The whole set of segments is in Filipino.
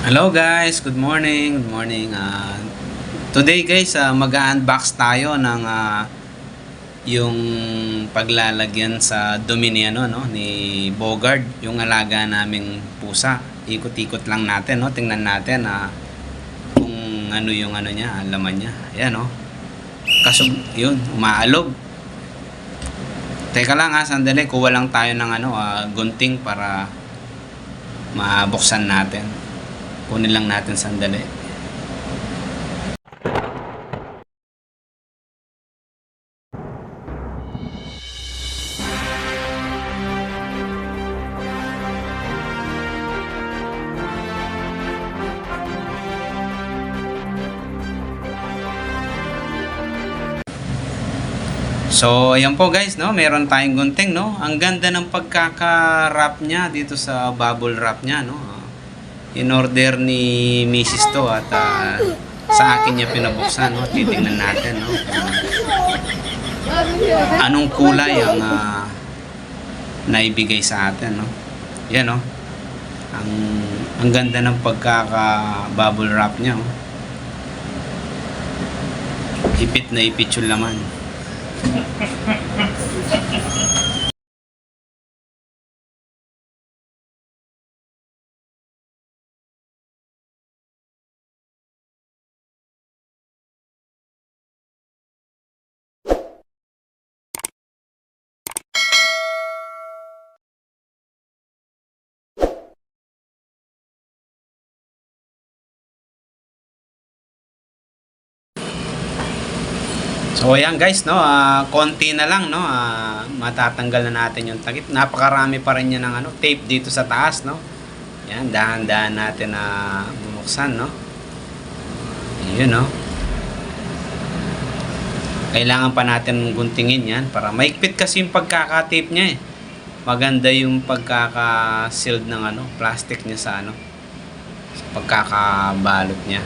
Hello guys, good morning. Good morning. Today guys, mag-unbox tayo ng yung paglalagyan sa dumi ni ni Bogard, yung alaga naming pusa. Ikot-ikot lang natin, no. Tingnan natin kung ano yung niya, laman niya. Ayan, no. Kaso yun, umaalog. Teka lang sandali, kuha lang tayo ng gunting para mabuksan natin. Kunin lang natin sandali. So, ayan po guys, no? Meron tayong gunting, no? Ang ganda ng pagkaka-wrap niya dito sa bubble wrap niya, no? In order ni Mrs. to at sa akin niya pinabuksan, no? Titingnan natin, no? Anong kulay ang naibigay sa atin, no? Yan, no? Ang ganda ng pagkaka-bubble wrap niya, oh. Ipit na ipit yung laman. So ayan guys, no, konti na lang, no, matatanggal na natin yung takip. Napakarami pa rin niya ng tape dito sa taas, no. Yan, dahan-dahan natin na bubuksan, no. Yun, no. Kailangan pa natin guntingin yan para maikpit kasi yung pagkaka-tape niya, eh. Maganda yung pagkaka-sealed ng plastic niya sa sa pagkakabalot niya.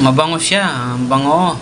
Mabango siya, ang bango.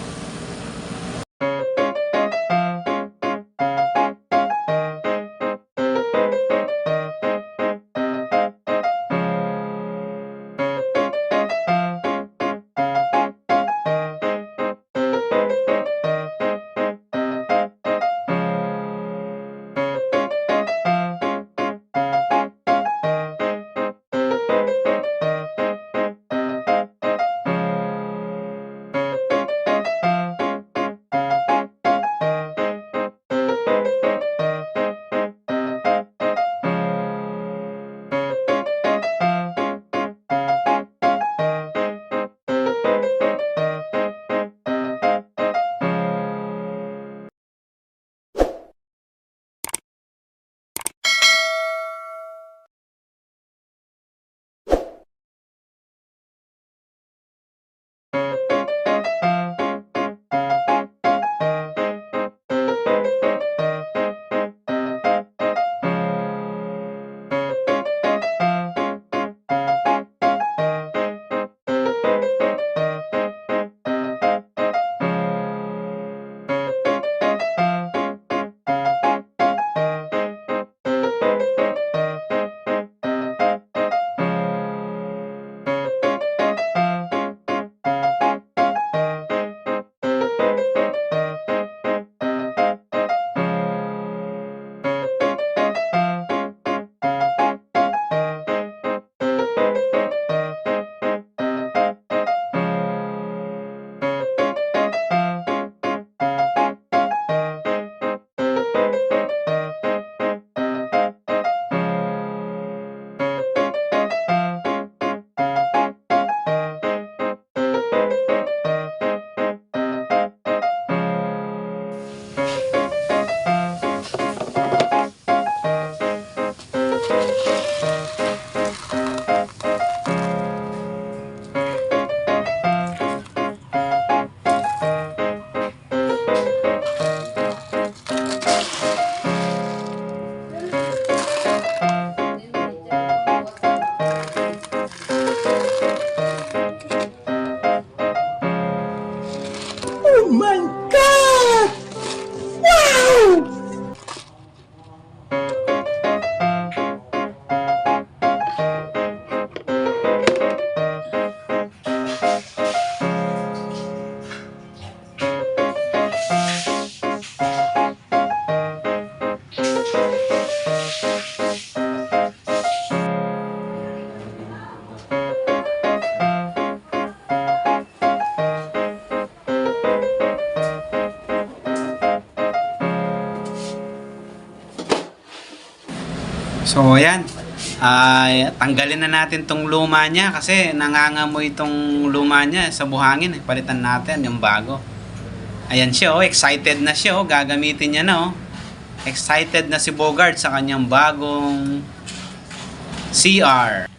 Oh my God! Wow! So, ayan. Ay, tanggalin na natin tong luma niya kasi nangangamoy itong luma niya sa buhangin. Palitan natin yung bago. Ayan siya, oh. Excited na siya, oh. Gagamitin niya na, oh. Excited na si Bogart sa kanyang bagong CR.